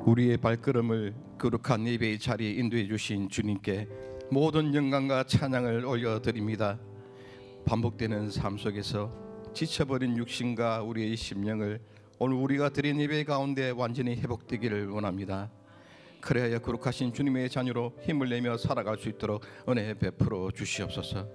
우리의 발걸음을 거룩한 예배의 자리에 인도해 주신 주님께 모든 영광과 찬양을 올려드립니다. 반복되는 삶 속에서 지쳐버린 육신과 우리의 심령을 오늘 우리가 드린 예배 가운데 완전히 회복되기를 원합니다. 그래야 거룩하신 주님의 자녀로 힘을 내며 살아갈 수 있도록 은혜 베풀어 주시옵소서.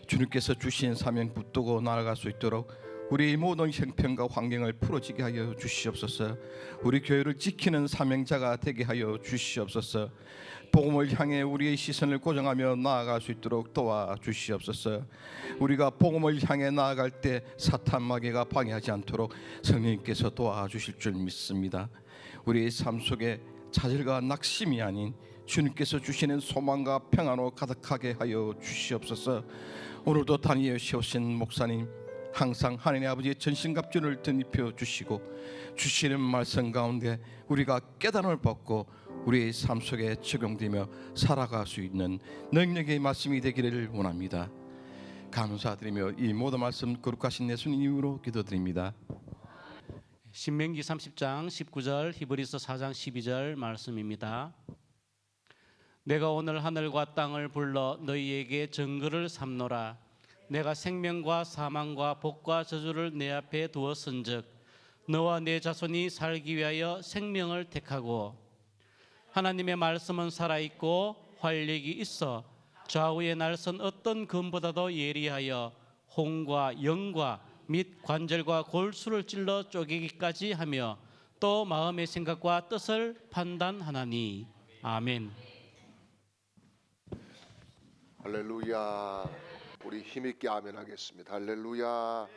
주님께서 주신 사명 붙들고 나아갈 수 있도록 우리 모든 형편과 환경을 풀어지게 하여 주시옵소서. 우리 교회를 지키는 사명자가 되게 하여 주시옵소서. 복음을 향해 우리의 시선을 고정하며 나아갈 수 있도록 도와주시옵소서. 우리가 복음을 향해 나아갈 때 사탄 마귀가 방해하지 않도록 성령님께서 도와주실 줄 믿습니다. 우리의 삶 속에 좌절과 낙심이 아닌 주님께서 주시는 소망과 평안으로 가득하게 하여 주시옵소서. 오늘도 다니엘 세우신 목사님 항상 하나님 아버지의 전신갑주를 덧입혀 주시고 주시는 말씀 가운데 우리가 깨달음을 받고 우리의 삶 속에 적용되며 살아갈 수 있는 능력의 말씀이 되기를 원합니다. 감사드리며 이 모든 말씀 거룩하신 예수님 이름으로 기도드립니다. 신명기 30장 19절, 히브리서 4장 12절 말씀입니다. 내가 오늘 하늘과 땅을 불러 너희에게 증거를 삼노라. 내가 생명과 사망과 복과 저주를 내 앞에 두었은즉 너와 내 자손이 살기 위하여 생명을 택하고 하나님의 말씀은 살아있고 활력이 있어 좌우의 날선 어떤 금보다도 예리하여 홍과 영과 및 관절과 골수를 찔러 쪼개기까지 하며 또 마음의 생각과 뜻을 판단하나니. 아멘. 할렐루야. 우리 힘있게 아멘 하겠습니다. 할렐루야.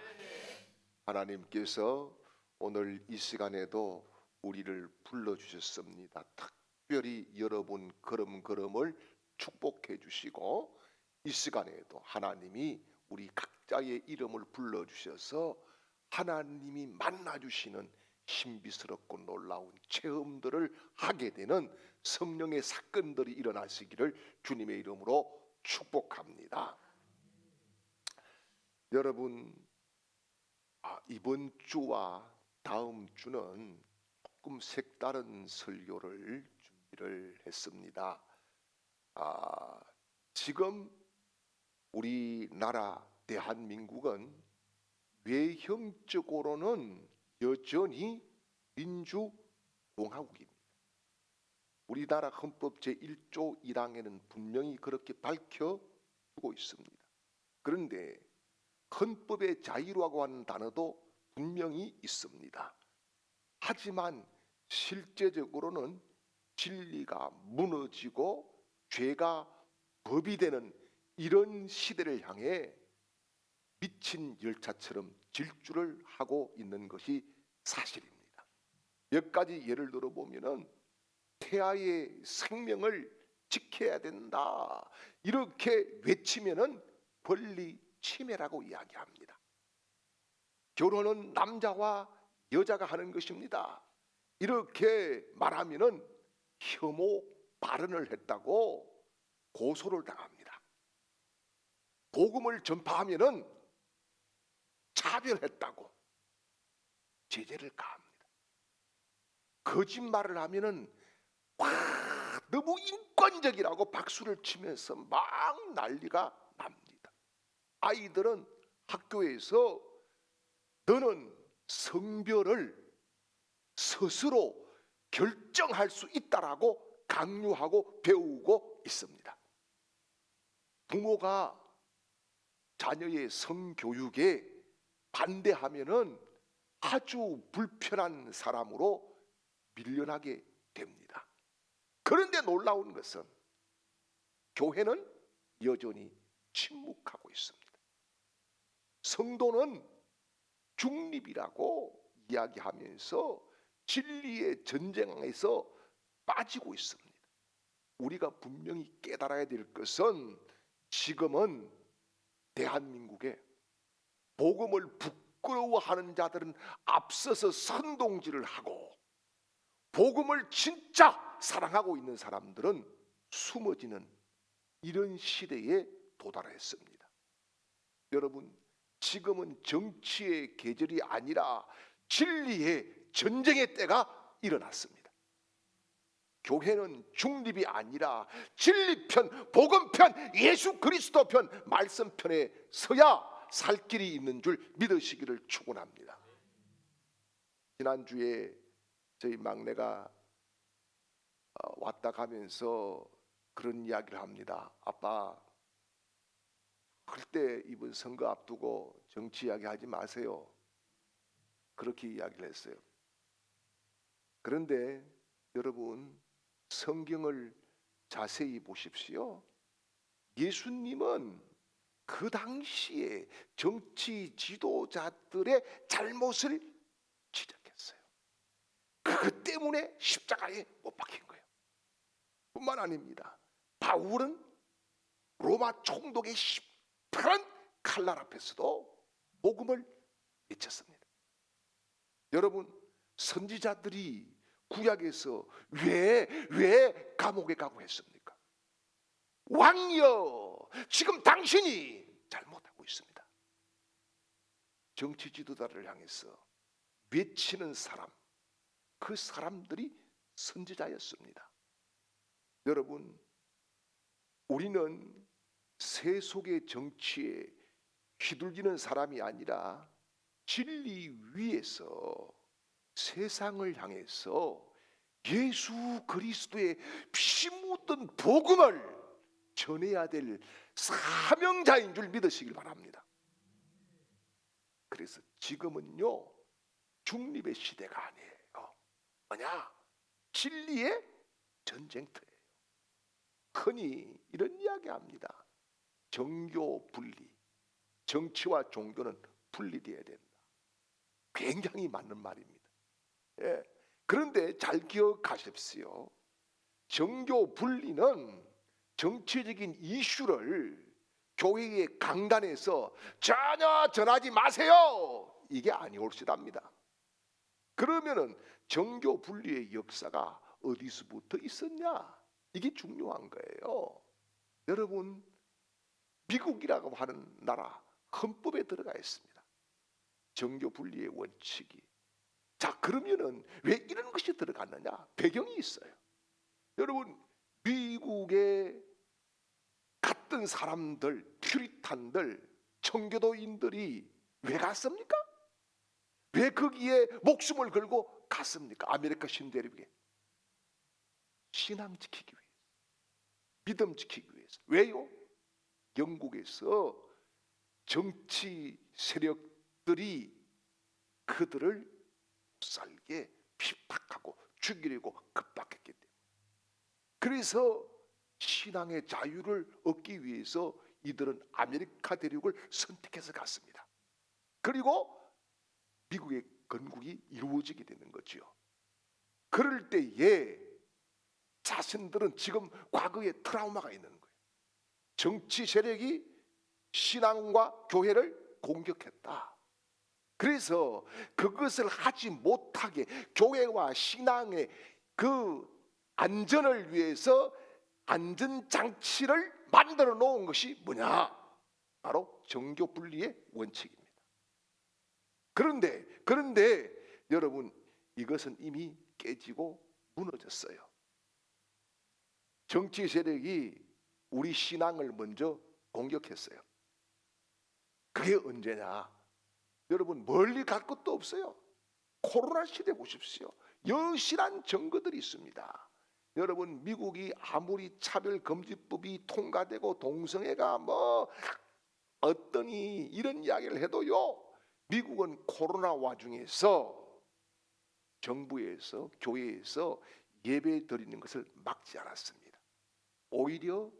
하나님께서 오늘 이 시간에도 우리를 불러주셨습니다. 특별히 여러분 걸음걸음을 축복해 주시고 이 시간에도 하나님이 우리 각자의 이름을 불러주셔서 하나님이 만나주시는 신비스럽고 놀라운 체험들을 하게 되는 성령의 사건들이 일어나시기를 주님의 이름으로 축복합니다. 여러분, 이번 주와 다음 주는 조금 색다른 설교를 준비를 했습니다. 지금 우리나라 대한민국은 외형적으로는 여전히 민주공화국입니다. 우리나라 헌법 제1조 1항에는 분명히 그렇게 밝혀두고 있습니다. 그런데 헌법의 자유라고 하는 단어도 분명히 있습니다. 하지만 실제적으로는 진리가 무너지고 죄가 법이 되는 이런 시대를 향해 미친 열차처럼 질주를 하고 있는 것이 사실입니다. 몇 가지 예를 들어 보면은 태아의 생명을 지켜야 된다 이렇게 외치면은 권리 침해라고 이야기합니다. 결혼은 남자와 여자가 하는 것입니다. 이렇게 말하면은 혐오 발언을 했다고 고소를 당합니다. 복음을 전파하면은 차별했다고 제재를 가합니다. 거짓말을 하면은 와 너무 인권적이라고 박수를 치면서 막 난리가 납니다. 아이들은 학교에서 너는 성별을 스스로 결정할 수 있다라고 강요하고 배우고 있습니다. 부모가 자녀의 성교육에 반대하면은 아주 불편한 사람으로 밀려나게 됩니다. 그런데 놀라운 것은 교회는 여전히 침묵하고 있습니다. 성도는 중립이라고 이야기하면서 진리의 전쟁에서 빠지고 있습니다. 우리가 분명히 깨달아야 될 것은 지금은 대한민국에 복음을 부끄러워하는 자들은 앞서서 선동질을 하고 복음을 진짜 사랑하고 있는 사람들은 숨어지는 이런 시대에 도달했습니다. 여러분, 지금은 정치의 계절이 아니라 진리의 전쟁의 때가 일어났습니다. 교회는 중립이 아니라 진리편, 복음편, 예수 그리스도 편, 말씀편에 서야 살 길이 있는 줄 믿으시기를 축원합니다. 지난주에 저희 막내가 왔다 가면서 그런 이야기를 합니다. 아빠, 절대 이번 선거 앞두고 정치 이야기 하지 마세요. 그렇게 이야기를 했어요. 그런데 여러분, 성경을 자세히 보십시오. 예수님은 그 당시에 정치 지도자들의 잘못을 지적했어요. 그 때문에 십자가에 못 박힌 거예요. 뿐만 아닙니다. 바울은 로마 총독의 시퍼런 칼날 앞에서도 복음을 외쳤습니다. 여러분, 선지자들이 구약에서 왜 감옥에 가고 했습니까? 왕이여, 지금 당신이 잘못하고 있습니다. 정치 지도자를 향해서 외치는 사람, 그 사람들이 선지자였습니다. 여러분, 우리는 세속의 정치에 휘둘리는 사람이 아니라 진리 위에서 세상을 향해서 예수 그리스도의 피 묻은 복음을 전해야 될 사명자인 줄 믿으시길 바랍니다. 그래서 지금은요, 중립의 시대가 아니에요. 뭐냐? 진리의 전쟁터예요. 흔히 이런 이야기합니다. 정교 분리, 정치와 종교는 분리되어야 된다. 굉장히 맞는 말입니다. 예. 그런데 잘 기억하십시오. 정교 분리는 정치적인 이슈를 교회의 강단에서 전혀 전하지 마세요, 이게 아니올시답니다. 그러면은 정교 분리의 역사가 어디서부터 있었냐, 이게 중요한 거예요. 여러분, 미국이라고 하는 나라 헌법에 들어가 있습니다. 정교 분리의 원칙이. 자, 그러면은 왜 이런 것이 들어갔느냐? 배경이 있어요. 여러분, 미국에 갔던 사람들, 퓨리탄들, 청교도인들이 왜 갔습니까? 왜 거기에 목숨을 걸고 갔습니까? 아메리카 신대륙에. 신앙 지키기 위해서, 믿음 지키기 위해서. 왜요? 영국에서 정치 세력들이 그들을 살게 핍박하고 죽이려고 급박했기 때문에. 그래서 신앙의 자유를 얻기 위해서 이들은 아메리카 대륙을 선택해서 갔습니다. 그리고 미국의 건국이 이루어지게 되는 거죠. 그럴 때에 자신들은 지금 과거에 트라우마가 있는 거예요. 정치 세력이 신앙과 교회를 공격했다. 그래서 그것을 하지 못하게 교회와 신앙의 그 안전을 위해서 안전장치를 만들어 놓은 것이 뭐냐? 바로 정교 분리의 원칙입니다. 그런데 여러분, 이것은 이미 깨지고 무너졌어요. 정치 세력이 우리 신앙을 먼저 공격했어요. 그게 언제냐? 여러분, 멀리 갈 것도 없어요. 코로나 시대 보십시오. 여실한 증거들이 있습니다. 여러분, 미국이 아무리 차별금지법이 통과되고 동성애가 뭐 어떠니 이런 이야기를 해도요, 미국은 코로나 와중에서 정부에서 교회에서 예배 드리는 것을 막지 않았습니다. 오히려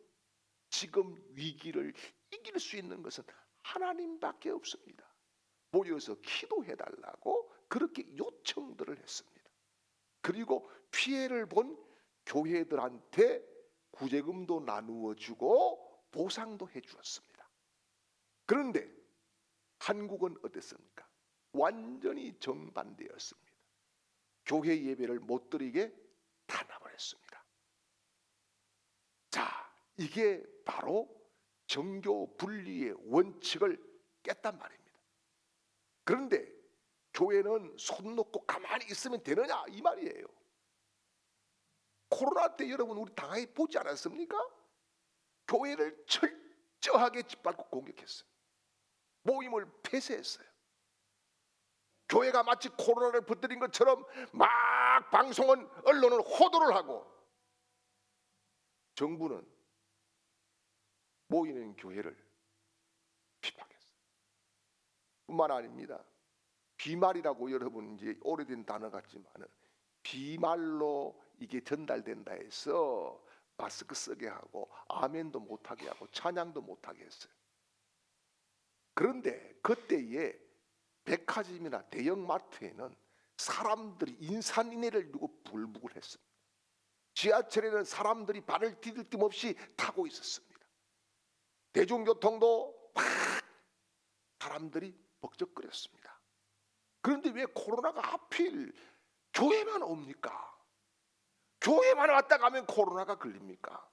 지금 위기를 이길 수 있는 것은 하나님밖에 없습니다. 모여서 기도해달라고 그렇게 요청들을 했습니다. 그리고 피해를 본 교회들한테 구제금도 나누어 주고 보상도 해주었습니다. 그런데 한국은 어땠습니까? 완전히 정반대였습니다. 교회 예배를 못 드리게 탄압을 했습니다. 자, 이게 바로 정교 분리의 원칙을 깼단 말입니다. 그런데 교회는 손 놓고 가만히 있으면 되느냐, 이 말이에요. 코로나 때 여러분 우리 당하게 보지 않았습니까? 교회를 철저하게 짓밟고 공격했어요. 모임을 폐쇄했어요. 교회가 마치 코로나를 퍼뜨린 것처럼 막 방송은 언론은 호도를 하고 정부는 모이는 교회를 비판했어요. 뿐만 아닙니다. 비말이라고 여러분 이제 오래된 단어 같지만은 비말로 이게 전달된다 해서 마스크 쓰게 하고 아멘도 못하게 하고 찬양도 못하게 했어요. 그런데 그때에 백화점이나 대형마트에는 사람들이 인산인해를 두고 불복을 했습니다. 지하철에는 사람들이 발을 디딜 틈 없이 타고 있었습니다. 대중교통도 막 사람들이 벅적거렸습니다. 그런데 왜 코로나가 하필 교회만 옵니까? 교회만 왔다 가면 코로나가 걸립니까?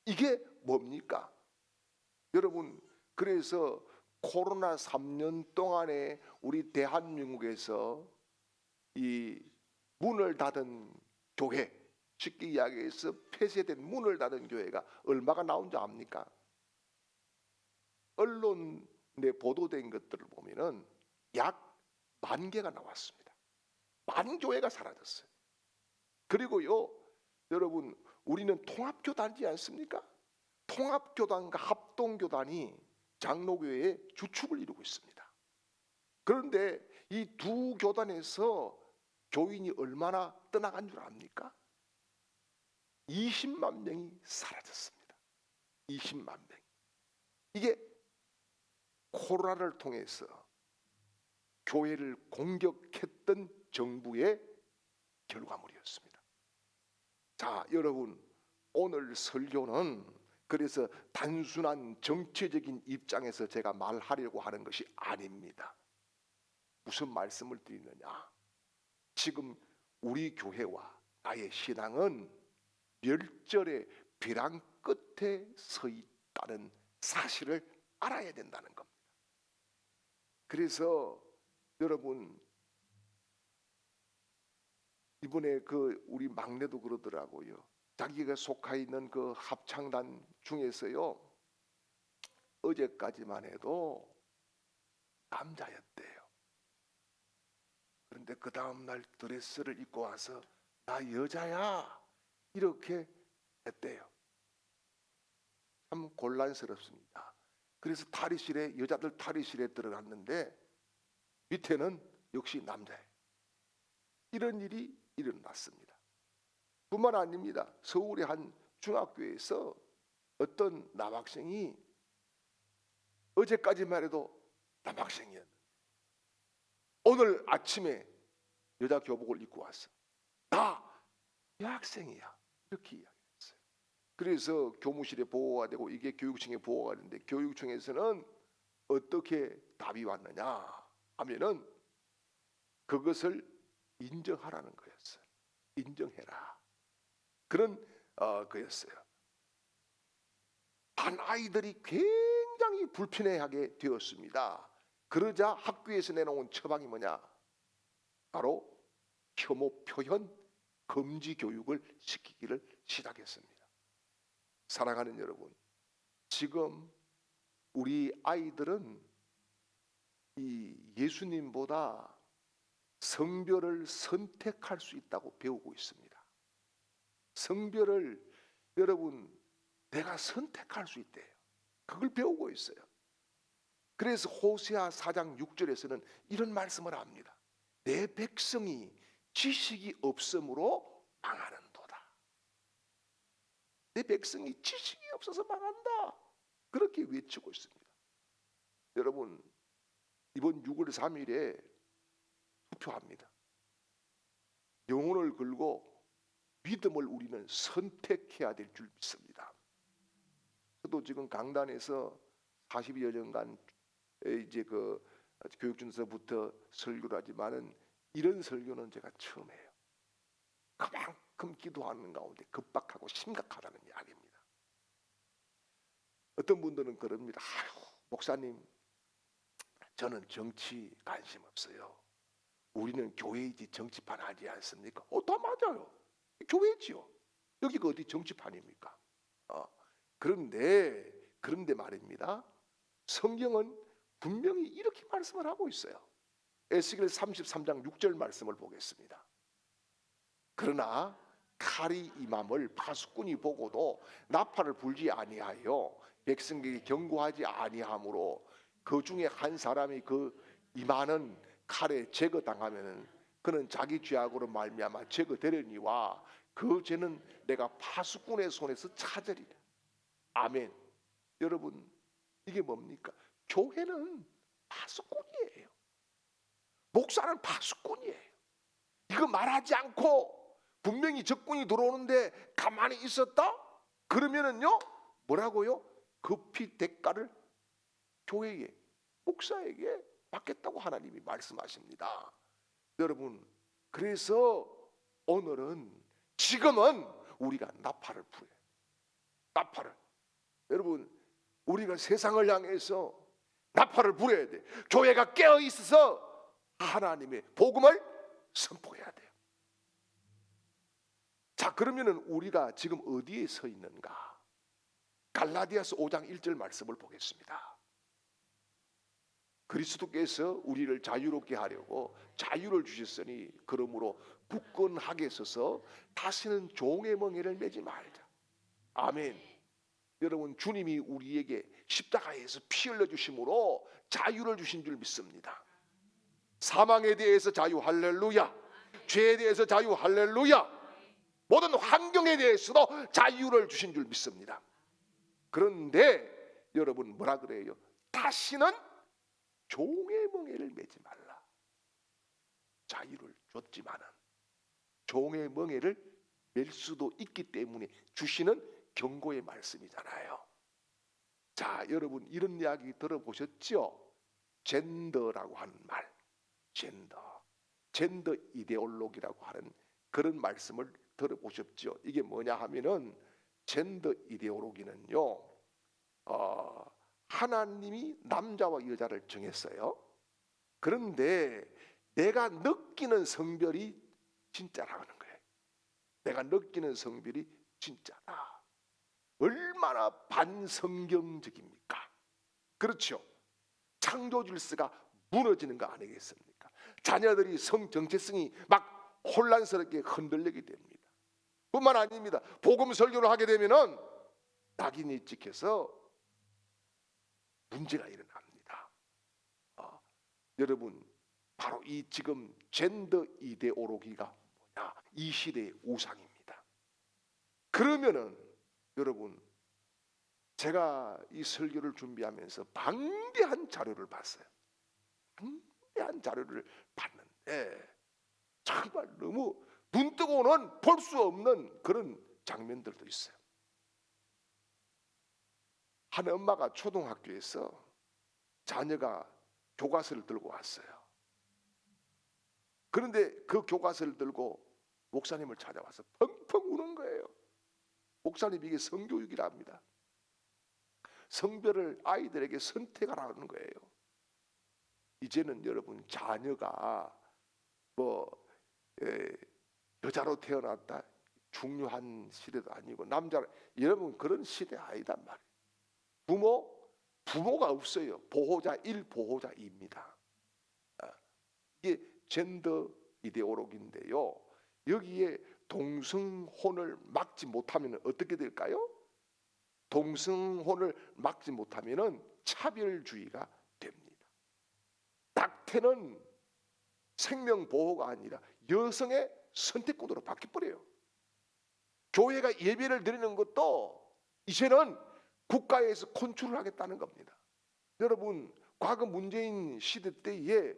이게 뭡니까? 여러분, 그래서 코로나 3년 동안에 우리 대한민국에서 이 문을 닫은 교회, 쉽게 이야기해서 폐쇄된 문을 닫은 교회가 얼마가 나온 줄 압니까? 언론에 보도된 것들을 보면은 약 10,000개가 나왔습니다. 10,000 교회가 사라졌어요. 그리고요, 여러분, 우리는 통합교단이지 않습니까? 통합교단과 합동교단이 장로교회의 주축을 이루고 있습니다. 그런데 이 두 교단에서 교인이 얼마나 떠나간 줄 압니까? 20만 명이 사라졌습니다. 20만 명. 이게 코로나를 통해서 교회를 공격했던 정부의 결과물이었습니다. 자, 여러분, 오늘 설교는 그래서 단순한 정치적인 입장에서 제가 말하려고 하는 것이 아닙니다. 무슨 말씀을 드리느냐? 지금 우리 교회와 나의 신앙은 멸절의 벼랑 끝에 서 있다는 사실을 알아야 된다는 겁니다. 그래서 여러분, 이번에 그 우리 막내도 그러더라고요. 자기가 속해 있는 그 합창단 중에서요, 어제까지만 해도 남자였대요. 그런데 그 다음날 드레스를 입고 와서 나 여자야 이렇게 했대요. 참 곤란스럽습니다. 그래서 탈의실에, 여자들 탈의실에 들어갔는데 밑에는 역시 남자예요. 이런 일이 일어났습니다. 뿐만 아닙니다. 서울의 한 중학교에서 어떤 남학생이 어제까지만 해도 남학생이었는데 오늘 아침에 여자 교복을 입고 왔어. 나 여학생이야. 이렇게 이야기했어요. 그래서 교무실에 보고가 되고 이게 교육청에 보고가 되는데 교육청에서는 어떻게 답이 왔느냐 하면은 그것을 인정하라는 거였어요. 인정해라. 그런 거였어요. 반 아이들이 굉장히 불편해하게 되었습니다. 그러자 학교에서 내놓은 처방이 뭐냐? 바로 혐오 표현 금지 교육을 시키기를 시작했습니다. 사랑하는 여러분, 지금 우리 아이들은 이 예수님보다 성별을 선택할 수 있다고 배우고 있습니다. 성별을 여러분 내가 선택할 수 있대요. 그걸 배우고 있어요. 그래서 호세아 4장 6절에서는 이런 말씀을 합니다. 내 백성이 지식이 없으므로 망하는도다. 내 백성이 지식이 없어서 망한다. 그렇게 외치고 있습니다. 여러분, 이번 6월 3일에 투표합니다. 영혼을 걸고 믿음을 우리는 선택해야 될 줄 믿습니다. 저도 지금 강단에서 40여 년간 이제 그 교육준서부터 설교를 하지만은 이런 설교는 제가 처음 해요. 그만큼 기도하는 가운데 급박하고 심각하다는 이야기입니다. 어떤 분들은 그럽니다. 아유, 목사님, 저는 정치 관심 없어요. 우리는 교회이지 정치판 하지 않습니까? 다 맞아요. 교회지요. 여기가 어디 정치판입니까? 그런데 말입니다. 성경은 분명히 이렇게 말씀을 하고 있어요. 에스겔 33장 6절 말씀을 보겠습니다. 그러나 칼이 임함을 파수꾼이 보고도 나팔을 불지 아니하여 백성에게 경고하지 아니하므로 그 중에 한 사람이 그 임하는 칼에 제거당하면은 그는 자기 죄악으로 말미암아 제거되려니와 그 죄는 내가 파수꾼의 손에서 찾으리라. 아멘. 여러분, 이게 뭡니까? 교회는 파수꾼이에요. 목사는 파수꾼이에요. 이거 말하지 않고 분명히 적군이 들어오는데 가만히 있었다? 그러면은요, 뭐라고요? 급히 대가를 교회에, 목사에게 받겠다고 하나님이 말씀하십니다. 여러분, 그래서 오늘은, 지금은 우리가 나팔을 불어요. 나팔을. 여러분, 우리가 세상을 향해서 나팔을 불어야 돼. 교회가 깨어 있어서 하나님의 복음을 선포해야 돼요. 자, 그러면은 우리가 지금 어디에 서 있는가? 갈라디아서 5장 1절 말씀을 보겠습니다. 그리스도께서 우리를 자유롭게 하려고 자유를 주셨으니 그러므로 굳건하게 서서 다시는 종의 멍에를 매지 말자. 아멘. 여러분, 주님이 우리에게 십자가에서 피 흘려 주심으로 자유를 주신 줄 믿습니다. 사망에 대해서 자유, 할렐루야. 죄에 대해서 자유, 할렐루야. 모든 환경에 대해서도 자유를 주신 줄 믿습니다. 그런데 여러분, 뭐라 그래요? 다시는 종의 멍에를 매지 말라. 자유를 줬지만은 종의 멍에를 맬 수도 있기 때문에 주시는 경고의 말씀이잖아요. 자, 여러분, 이런 이야기 들어보셨죠? 젠더라고 하는 말, 젠더 이데올로기라고 하는 그런 말씀을 들어보셨죠? 이게 뭐냐 하면은, 젠더 이데올로기는요, 하나님이 남자와 여자를 정했어요. 그런데 내가 느끼는 성별이 진짜라는 거예요. 내가 느끼는 성별이 진짜다. 얼마나 반성경적입니까? 그렇죠? 창조 질서가 무너지는 거 아니겠습니까? 자녀들이 성 정체성이 막 혼란스럽게 흔들리게 됩니다. 뿐만 아닙니다. 복음 설교를 하게 되면은 낙인이 찍혀서 문제가 일어납니다. 여러분, 바로 이 지금 젠더 이데올로기가 뭐냐? 이 시대의 우상입니다. 그러면은 여러분, 제가 이 설교를 준비하면서 방대한 자료를 봤어요. 방대한 자료를 봤는데 정말 너무 눈 뜨고는 볼 수 없는 그런 장면들도 있어요. 한 엄마가 초등학교에서 자녀가 교과서를 들고 왔어요. 그런데 그 교과서를 들고 목사님을 찾아와서 펑펑 우는 거예요. 목사님, 이게 성교육이랍니다. 성별을 아이들에게 선택하라는 거예요. 이제는 여러분, 자녀가 여자로 태어났다 중요한 시대도 아니고 남자, 여러분, 그런 시대 아니단 말이에요. 부모가 없어요. 보호자 1, 보호자 2입니다. 이게 젠더 이데올로기인데요. 여기에 동성혼을 막지 못하면 어떻게 될까요? 동성혼을 막지 못하면 차별주의가 됩니다. 낙태는 생명보호가 아니라 여성의 선택권으로 바뀌어버려요. 교회가 예배를 드리는 것도 이제는 국가에서 컨트롤 하겠다는 겁니다. 여러분, 과거 문재인 시대 때에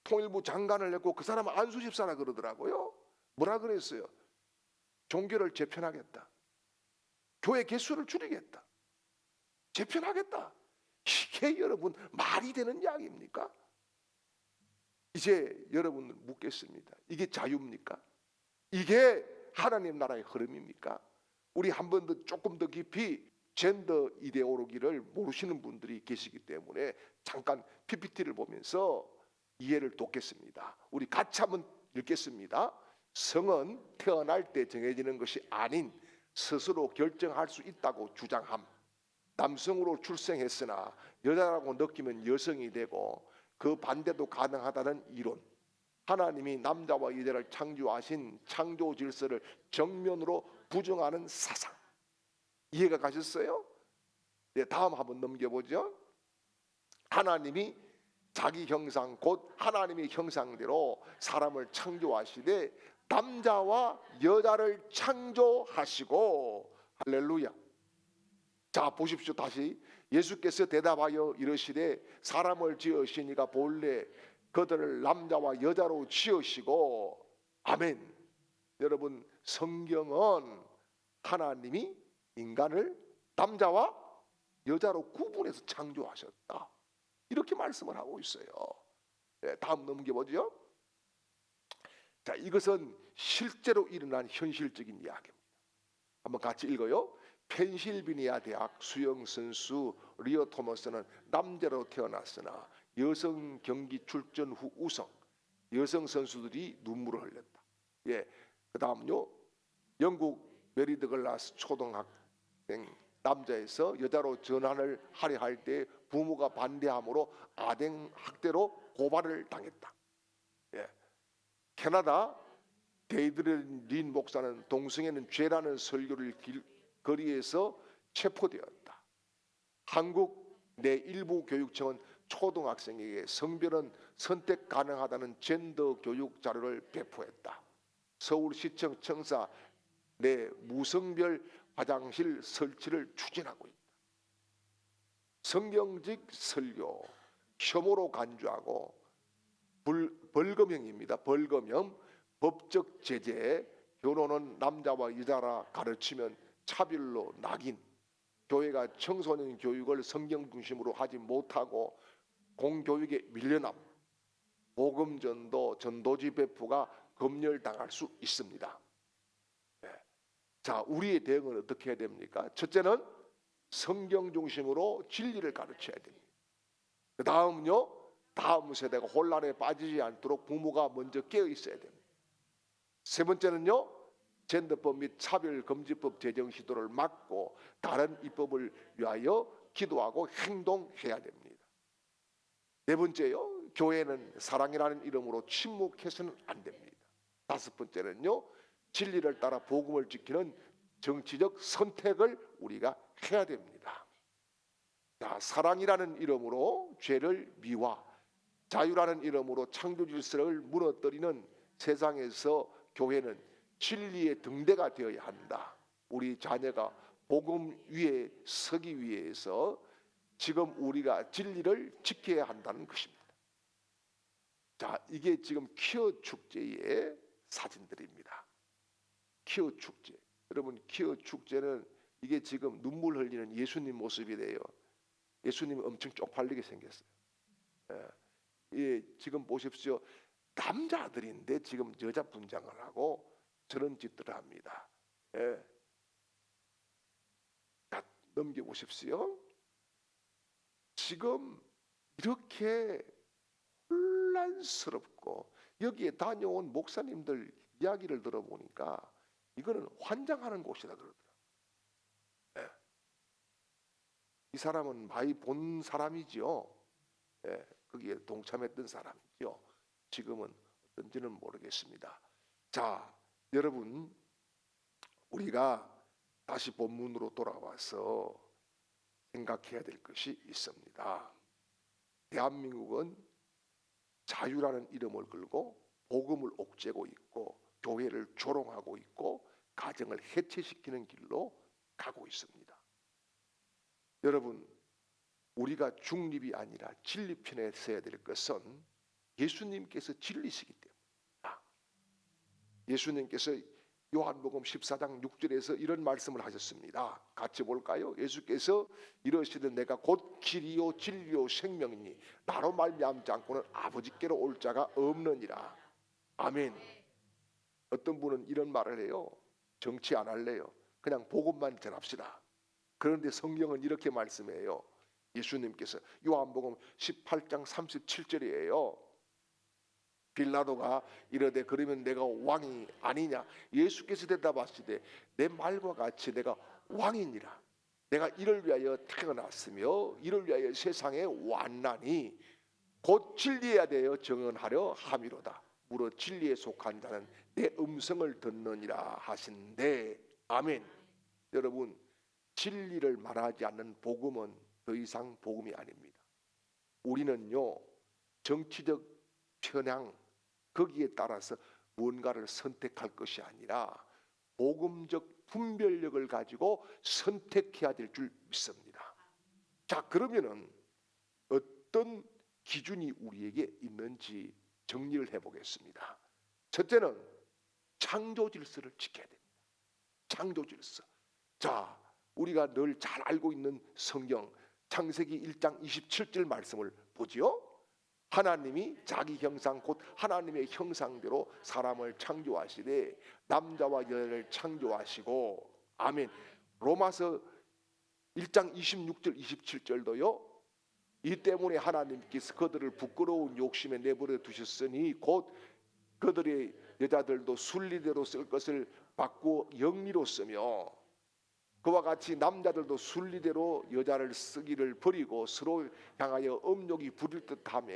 통일부 장관을 했고 그 사람은 안수집사라 그러더라고요. 뭐라 그랬어요? 종교를 재편하겠다. 교회 개수를 줄이겠다. 재편하겠다. 이게 여러분 말이 되는 이야기입니까? 이제 여러분을 묻겠습니다. 이게 자유입니까? 이게 하나님 나라의 흐름입니까? 우리 한 번 더 조금 더 깊이 젠더 이데올로기를 모르시는 분들이 계시기 때문에 잠깐 PPT를 보면서 이해를 돕겠습니다. 우리 같이 한번 읽겠습니다. 성은 태어날 때 정해지는 것이 아닌 스스로 결정할 수 있다고 주장함. 남성으로 출생했으나 여자라고 느끼면 여성이 되고 그 반대도 가능하다는 이론. 하나님이 남자와 여자를 창조하신 창조 질서를 정면으로 부정하는 사상. 이해가 가셨어요? 네, 다음 한번 넘겨보죠. 하나님이 자기 형상 곧 하나님의 형상대로 사람을 창조하시되 남자와 여자를 창조하시고 할렐루야. 자 보십시오. 다시 예수께서 대답하여 이르시되 사람을 지으시니가 본래 그들을 남자와 여자로 지으시고 아멘. 여러분 성경은 하나님이 인간을 남자와 여자로 구분해서 창조하셨다 이렇게 말씀을 하고 있어요. 네, 다음 넘겨보죠. 자 이것은 실제로 일어난 현실적인 이야기입니다. 한번 같이 읽어요. 펜실베니아 대학 수영 선수 리어 토머스는 남자로 태어났으나 여성 경기 출전 후 우승. 여성 선수들이 눈물을 흘렸다. 예, 그 다음요. 영국 메리드 글라스 초등학생 남자에서 여자로 전환을 하려 할 때 부모가 반대함으로 아동 학대로 고발을 당했다. 예, 캐나다 데이드린 목사는 동성애는 죄라는 설교를 거리에서 체포되었다. 한국 내 일부 교육청은 초등학생에게 성별은 선택 가능하다는 젠더 교육 자료를 배포했다. 서울시청 청사 내 무성별 화장실 설치를 추진하고 있다. 성경직 설교 혐오로 간주하고 벌금형입니다. 벌금형 법적 제재 결혼은 남자와 여자라 가르치면 차별로 낙인 교회가 청소년 교육을 성경 중심으로 하지 못하고 공교육에 밀려남 복음 전도 전도지 배포가 검열당할 수 있습니다. 네. 자 우리의 대응은 어떻게 해야 됩니까? 첫째는 성경 중심으로 진리를 가르쳐야 됩니다. 그 다음은요 다음 세대가 혼란에 빠지지 않도록 부모가 먼저 깨어 있어야 됩니다. 세 번째는요 젠더법 및 차별금지법 제정 시도를 막고 다른 입법을 위하여 기도하고 행동해야 됩니다. 네 번째요 교회는 사랑이라는 이름으로 침묵해서는 안 됩니다. 다섯 번째는요 진리를 따라 복음을 지키는 정치적 선택을 우리가 해야 됩니다. 자, 사랑이라는 이름으로 죄를 미화, 자유라는 이름으로 창조 질서를 무너뜨리는 세상에서 교회는 진리의 등대가 되어야 한다. 우리 자녀가 복음 위에 서기 위해서 지금 우리가 진리를 지켜야 한다는 것입니다. 자, 이게 지금 퀴어 축제의 사진들입니다. 퀴어 축제. 여러분, 퀴어 축제는 이게 지금 눈물 흘리는 예수님 모습이래요. 예수님이 엄청 쪽팔리게 생겼어요. 예, 지금 보십시오. 남자들인데 지금 여자 분장을 하고 저런 짓들을 합니다. 예. 자, 넘겨보십시오. 지금 이렇게 혼란스럽고 여기에 다녀온 목사님들 이야기를 들어보니까 이거는 환장하는 곳이라 그러더라고요. 예. 이 사람은 많이 본 사람이지요. 예. 거기에 동참했던 사람이죠. 지금은 어떤지는 모르겠습니다. 자, 여러분 우리가 다시 본문으로 돌아와서 생각해야 될 것이 있습니다. 대한민국은 자유라는 이름을 걸고 복음을 옥죄고 있고 교회를 조롱하고 있고 가정을 해체시키는 길로 가고 있습니다. 여러분 우리가 중립이 아니라 진리편에 서야 될 것은 예수님께서 진리시기 때문입니다. 예수님께서 요한복음 14장 6절에서 이런 말씀을 하셨습니다. 같이 볼까요? 예수께서 이러시되 내가 곧 길이요 진리요 생명이니 나로 말미암지 않고는 아버지께로 올 자가 없느니라. 아멘. 어떤 분은 이런 말을 해요. 정치 안 할래요. 그냥 복음만 전합시다. 그런데 성경은 이렇게 말씀해요. 예수님께서 요한복음 18장 37절이에요. 빌라도가 이르되 그러면 내가 왕이 아니냐? 예수께서 대답하시되 내 말과 같이 내가 왕이니라. 내가 이를 위하여 태어났으며 이를 위하여 세상에 왔나니 곧 진리에 대하여 증언하려 함이로다. 무릇 진리에 속한 자는 내 음성을 듣느니라 하신대. 아멘. 여러분, 진리를 말하지 않는 복음은 더 이상 복음이 아닙니다. 우리는요, 정치적 편향 거기에 따라서 무언가를 선택할 것이 아니라 복음적 분별력을 가지고 선택해야 될 줄 믿습니다. 자, 그러면은 어떤 기준이 우리에게 있는지 정리를 해보겠습니다. 첫째는 창조 질서를 지켜야 됩니다. 창조 질서. 자, 우리가 늘 잘 알고 있는 성경 창세기 1장 27절 말씀을 보지요. 하나님이 자기 형상 곧 하나님의 형상대로 사람을 창조하시되 남자와 여자를 창조하시고 아멘. 로마서 1장 26절 27절도요. 이 때문에 하나님께서 그들을 부끄러운 욕심에 내버려 두셨으니 곧 그들의 여자들도 순리대로 쓸 것을 바꾸어 영리로 쓰며 그와 같이 남자들도 순리대로 여자를 쓰기를 버리고 서로 향하여 음욕이 부릴 듯하며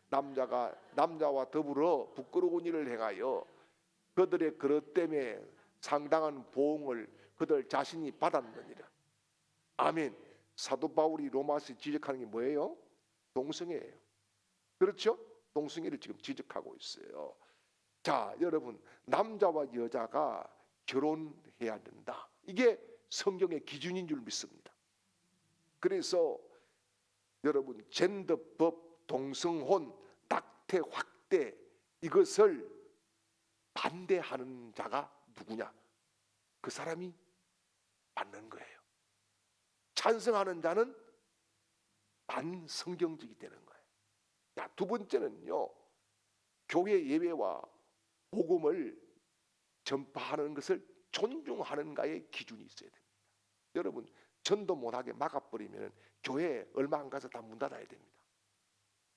남자와 더불어 부끄러운 일을 행하여 그들의 그릇 때문에 상당한 보응을 그들 자신이 받았느니라. 아멘. 사도 바울이 로마서에 지적하는 게 뭐예요? 동성애예요. 그렇죠? 동성애를 지금 지적하고 있어요. 자, 여러분, 남자와 여자가 결혼해야 된다. 이게 성경의 기준인 줄 믿습니다. 그래서 여러분, 젠더법, 동성혼, 낙태, 확대 이것을 반대하는 자가 누구냐? 그 사람이 맞는 거예요. 찬성하는 자는 반성경적이 되는 거예요. 자, 두 번째는요, 교회 예배와 복음을 전파하는 것을 존중하는가의 기준이 있어야 됩니다. 여러분, 전도 못하게 막아버리면 교회 얼마 안 가서 다 문 닫아야 됩니다.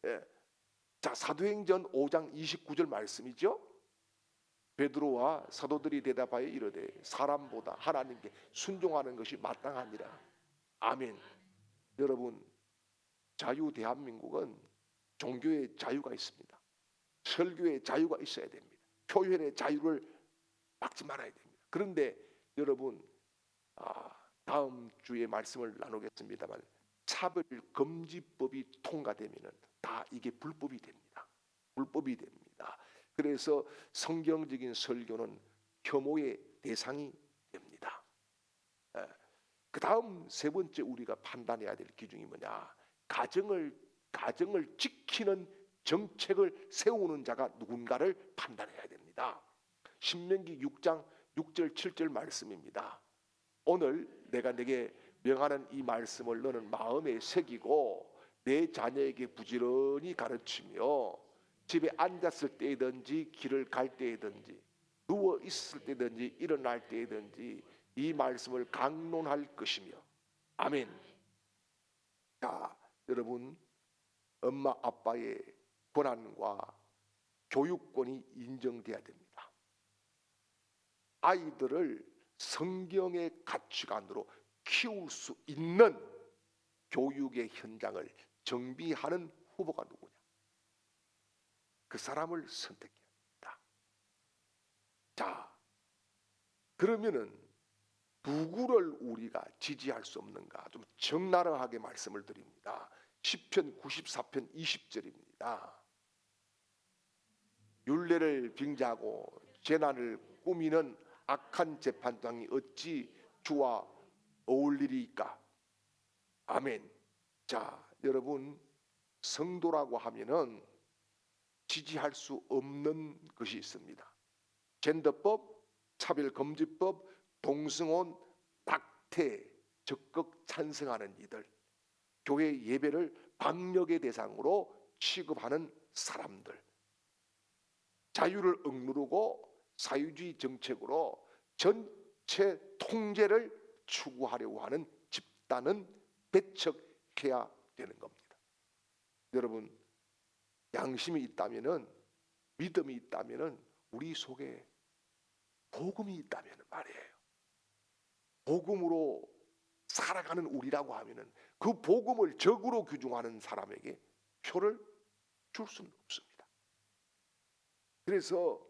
예. 자, 사도행전 5장 29절 말씀이죠. 베드로와 사도들이 대답하여 이르되 사람보다 하나님께 순종하는 것이 마땅하니라. 아멘. 여러분, 자유 대한민국은 종교의 자유가 있습니다. 설교의 자유가 있어야 됩니다. 표현의 자유를 막지 말아야 됩니다. 그런데 여러분, 다음 주에 말씀을 나누겠습니다만 차별금지법이 통과되면 다 이게 불법이 됩니다. 불법이 됩니다. 그래서 성경적인 설교는 혐오의 대상이 됩니다. 그 다음 세 번째 우리가 판단해야 될 기준이 뭐냐? 가정을 지키는 정책을 세우는 자가 누군가를 판단해야 됩니다. 신명기 6장 6절 7절 말씀입니다. 오늘 내가 내게 명하는 이 말씀을 너는 마음에 새기고 내 자녀에게 부지런히 가르치며 집에 앉았을 때든지 길을 갈 때든지 누워 있을 때든지 일어날 때든지 이 말씀을 강론할 것이며 아멘. 자, 여러분, 엄마 아빠의 권한과 교육권이 인정돼야 됩니다. 아이들을 성경의 가치관으로 키울 수 있는 교육의 현장을 정비하는 후보가 누구냐? 그 사람을 선택해야 됩니다. 자, 그러면은 누구를 우리가 지지할 수 없는가? 좀 적나라하게 말씀을 드립니다. 시편 94편 20절입니다. 율례를 빙자하고 재난을 꾸미는 악한 재판장이 어찌 주와 어울리리까? 아멘. 자, 여러분, 성도라고 하면은 지지할 수 없는 것이 있습니다. 젠더법, 차별금지법, 동성혼, 낙태 적극 찬성하는 이들, 교회 예배를 방역의 대상으로 취급하는 사람들, 자유를 억누르고 사유주의 정책으로 전체 통제를 추구하려고 하는 집단은 배척해야 되는 겁니다. 여러분, 양심이 있다면은 믿음이 있다면은 우리 속에 복음이 있다면 말이에요. 복음으로 살아가는 우리라고 하면은 그 복음을 적으로 규정하는 사람에게 표를 줄 수는 없습니다. 그래서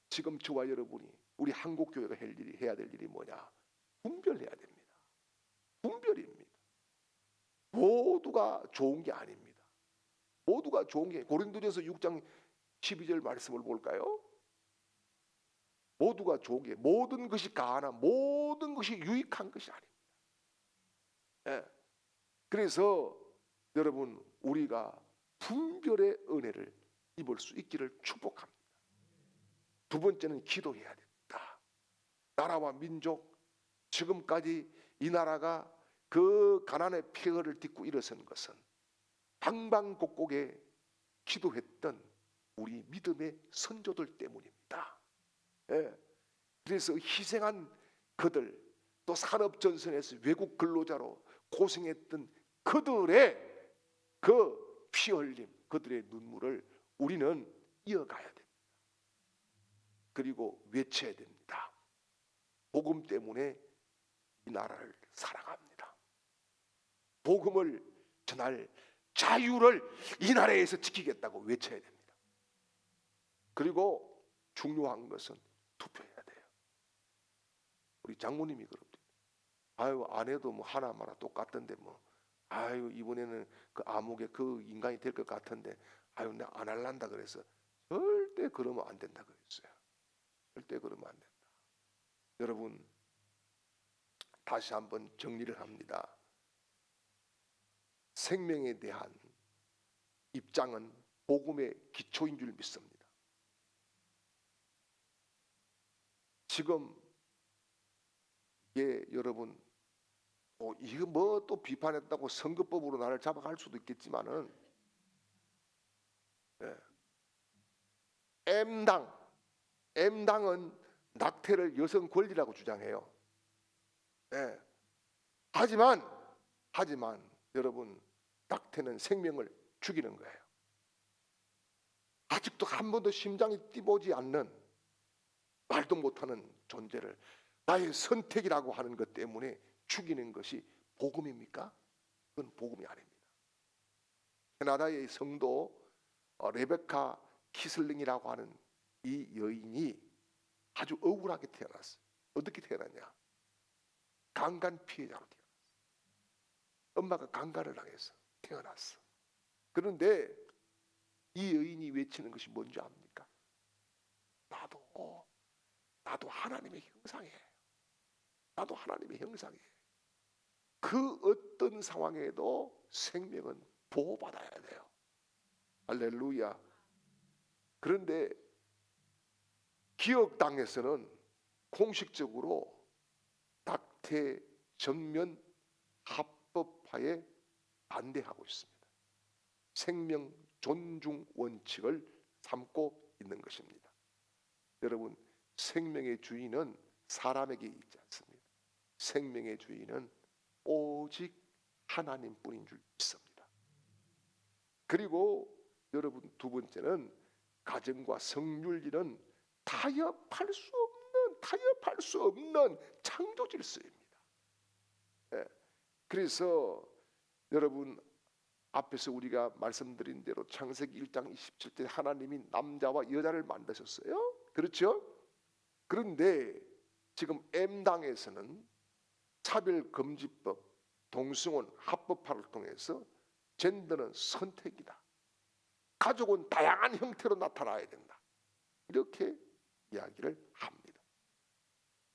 지금 저와 여러분이 우리 한국교회가 해야 될 일이 뭐냐? 분별해야 됩니다. 분별입니다. 모두가 좋은 게 아닙니다. 모두가 좋은 게 고린도전서 6장 12절 말씀을 볼까요? 모두가 좋은 게 모든 것이 가하나 모든 것이 유익한 것이 아닙니다. 예. 그래서 여러분 우리가 분별의 은혜를 입을 수 있기를 축복합니다. 두 번째는 기도해야 됩니다. 나라와 민족, 지금까지 이 나라가 그 가난의 폐허를 딛고 일어선 것은 방방곡곡에 기도했던 우리 믿음의 선조들 때문입니다. 예. 그래서 희생한 그들, 또 산업전선에서 외국 근로자로 고생했던 그들의 그 피 흘림, 그들의 눈물을 우리는 이어가야 됩니다. 그리고 외쳐야 됩니다. 복음 때문에 이 나라를 사랑합니다. 복음을 전할 자유를 이 나라에서 지키겠다고 외쳐야 됩니다. 그리고 중요한 것은 투표해야 돼요. 우리 장모님이 그럽니다. 아유 안 해도 뭐 하나마나 똑같던데 뭐 아유 이번에는 그 암흑의 그 인간이 될 것 같은데 아유 내가 안 할란다 그래서 절대 그러면 안 된다 그랬어요. 절대 그러면 안 된다. 여러분 다시 한번 정리를 합니다. 생명에 대한 입장은 복음의 기초인 줄 믿습니다. 지금 여러분 이거 뭐 또 비판했다고 선거법으로 나를 잡아갈 수도 있겠지만은 M당은 낙태를 여성 권리라고 주장해요. 하지만 여러분 낙태는 생명을 죽이는 거예요. 아직도 한 번도 심장이 뛰보지 않는 말도 못하는 존재를 나의 선택이라고 하는 것 때문에 죽이는 것이 복음입니까? 그건 복음이 아닙니다. 캐나다의 성도 레베카 키슬링이라고 하는 이 여인이 아주 억울하게 태어났어요. 어떻게 태어났냐? 강간 피해자로 태어났어요. 엄마가 강간을 당해서 태어났어. 그런데 이 여인이 외치는 것이 뭔지 압니까? 나도 하나님의 형상이에요. 나도 하나님의 형상이에요. 그 어떤 상황에도 생명은 보호받아야 돼요. 할렐루야. 그런데 기업당에서는 공식적으로 낙태 전면 합법화에 반대하고 있습니다. 생명 존중 원칙을 삼고 있는 것입니다. 여러분 생명의 주인은 사람에게 있지 않습니다. 생명의 주인은 오직 하나님뿐인 줄 믿습니다. 그리고 여러분 두 번째는 가정과 성윤리는 타협할 수 없는 창조 질서입니다. 그래서 여러분 앞에서 우리가 말씀드린 대로 창세기 1장 27절 하나님이 남자와 여자를 만드셨어요. 그렇죠? 그런데 지금 M당에서는 차별금지법, 동성혼 합법화를 통해서 젠더는 선택이다. 가족은 다양한 형태로 나타나야 된다. 이렇게 이야기를 합니다.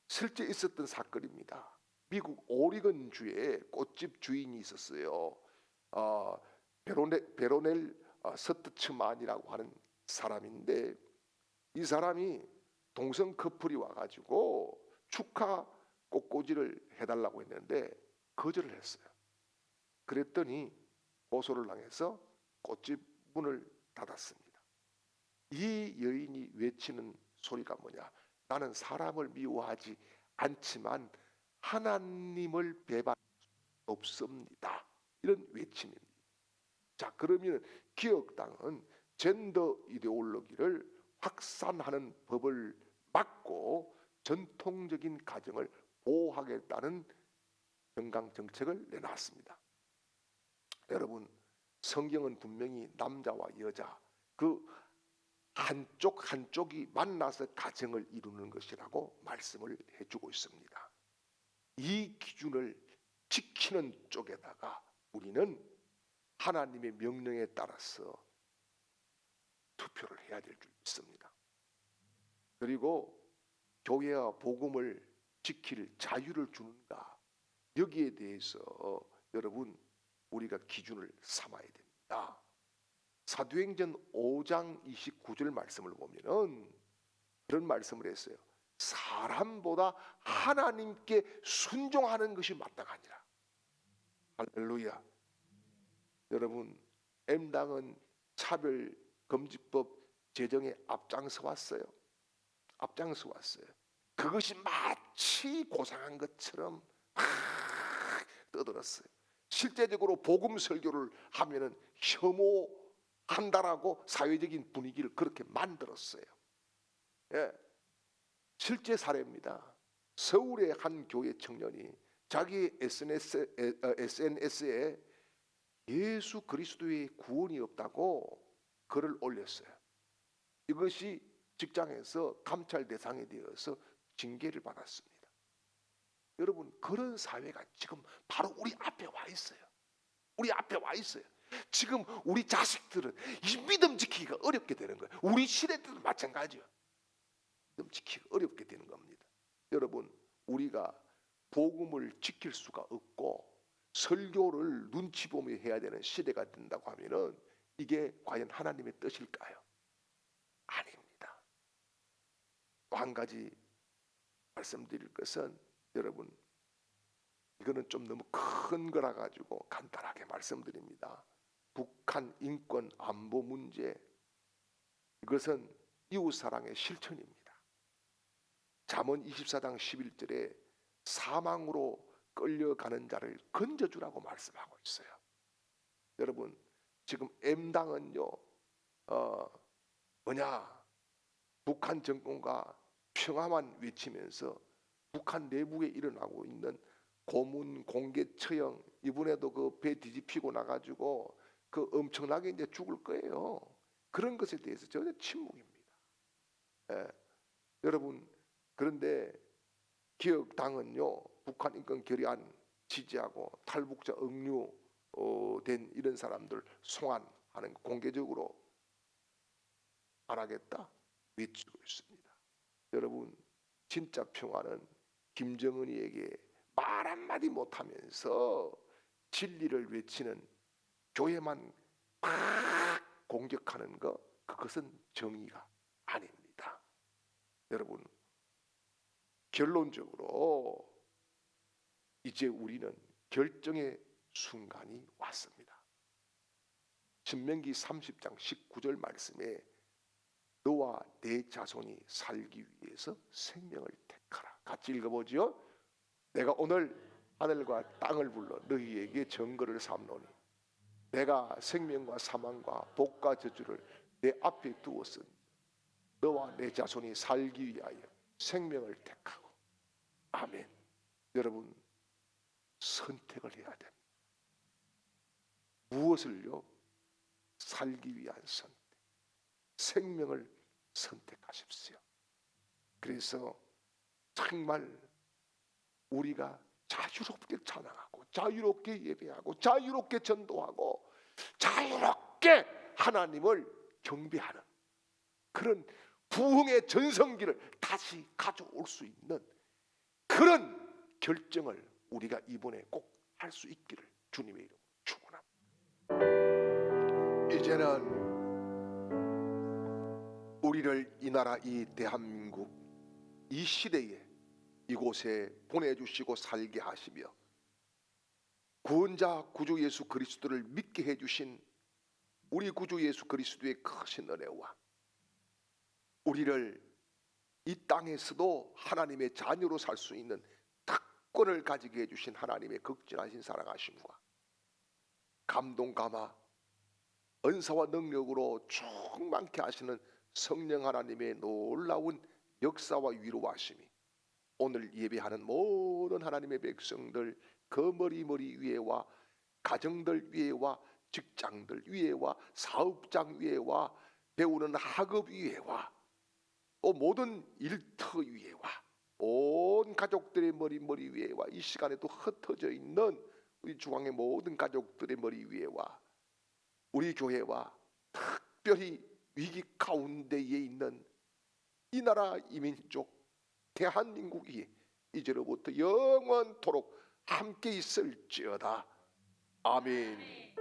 실제 있었던 사건입니다. 미국 오리건주에 꽃집 주인이 있었어요. 베로넬 서트츠만이라고 하는 사람인데 이 사람이 동성 커플이 와가지고 축하 꽃꽂이를 해달라고 했는데 거절을 했어요. 그랬더니 고소를 당해서 꽃집 문을 닫았습니다. 이 여인이 외치는 소리가 뭐냐? 나는 사람을 미워하지 않지만 하나님을 배반할 수 없습니다. 이런 외침입니다. 자, 그러면 기업당은 젠더 이데올로기를 확산하는 법을 막고 전통적인 가정을 보호하겠다는 정강 정책을 내놨습니다. 여러분, 성경은 분명히 남자와 여자 그 한쪽이 만나서 가정을 이루는 것이라고 말씀을 해주고 있습니다. 이 기준을 지키는 쪽에다가 우리는 하나님의 명령에 따라서 투표를 해야 될 줄 믿습니다. 그리고 교회와 복음을 지킬 자유를 주는가, 여기에 대해서 여러분 우리가 기준을 삼아야 됩니다. 사도행전 5장 29절 말씀을 보면은 그런 말씀을 했어요. 사람보다 하나님께 순종하는 것이 마땅하니라. 할렐루야. 여러분, M당은 차별금지법 제정에 앞장서 왔어요. 그것이 마치 고상한 것처럼 막 떠들었어요. 실제적으로 복음 설교를 하면은 혐오한다라고 사회적인 분위기를 그렇게 만들었어요. 예, 실제 사례입니다. 서울의 한 교회 청년이 자기 SNS에 예수 그리스도의 구원이 없다고 글을 올렸어요. 이것이 직장에서 감찰 대상이 되어서 징계를 받았습니다. 여러분, 그런 사회가 지금 바로 우리 앞에 와 있어요. 지금 우리 자식들은 이 믿음 지키기가 어렵게 되는 거예요. 우리 시대 때도 마찬가지예요. 믿음 지키기가 어렵게 되는 겁니다. 여러분, 우리가 복음을 지킬 수가 없고 설교를 눈치 보며 해야 되는 시대가 된다고 하면은 이게 과연 하나님의 뜻일까요? 아닙니다. 또 한 가지 말씀드릴 것은, 여러분, 이거는 좀 너무 큰 거라 가지고 간단하게 말씀드립니다. 북한 인권 안보 문제, 이것은 이웃사랑의 실천입니다. 잠언 24장 11절에 사망으로 끌려가는 자를 건져주라고 말씀하고 있어요. 여러분, 지금 M당은요 북한 정권과 평화만 외치면서 북한 내부에 일어나고 있는 고문, 공개 처형, 이번에도 그 배 뒤집히고 나가지고 그 엄청나게 이제 죽을 거예요. 그런 것에 대해서 전혀 침묵입니다. 예. 여러분, 그런데 기억당은요 북한 인권 결의안 지지하고 탈북자 억류된 이런 사람들 송환하는 거 공개적으로 안 하겠다 외치고 있습니다. 여러분, 진짜 평화는 김정은이에게 말 한마디 못하면서 진리를 외치는 교회만 막 공격하는 거, 그것은 정의가 아닙니다. 여러분, 결론적으로 이제 우리는 결정의 순간이 왔습니다. 신명기 30장 19절 말씀에 너와 내 자손이 살기 위해서 생명을 택하라. 같이 읽어보죠. 내가 오늘 하늘과 땅을 불러 너희에게 정거를 삼노니 내가 생명과 사망과 복과 저주를 내 앞에 두었으니 너와 내 자손이 살기 위하여 생명을 택하고. 아멘. 여러분, 선택을 해야 됩니다. 무엇을요? 살기 위한 선택, 생명을 선택하십시오. 그래서 정말 우리가 자유롭게 찬양하고 자유롭게 예배하고 자유롭게 전도하고 자유롭게 하나님을 경배하는 그런 부흥의 전성기를 다시 가져올 수 있는 그런 결정을 우리가 이번에 꼭 할 수 있기를 주님의 이름으로 축원합니다. 이제는 우리를 이 나라, 이 대한민국, 이 시대에 이곳에 보내주시고 살게 하시며 구원자 구주 예수 그리스도를 믿게 해주신 우리 구주 예수 그리스도의 크신 은혜와 우리를 이 땅에서도 하나님의 자녀로 살 수 있는 특권을 가지게 해주신 하나님의 극진하신 사랑하심과 감동 감화 은사와 능력으로 충만케 하시는 성령 하나님의 놀라운 역사와 위로하심이 오늘 예배하는 모든 하나님의 백성들 그 머리 위에와 가정들 위에와 직장들 위에와 사업장 위에와 배우는 학업 위에와 또 모든 일터 위에와 온 가족들의 머리 위에와 이 시간에도 흩어져 있는 우리 중앙의 모든 가족들의 머리 위에와 우리 교회와 특별히 위기 가운데에 있는 이 나라 이민족 대한민국이 이제로부터 영원토록 함께 있을지어다. 아멘.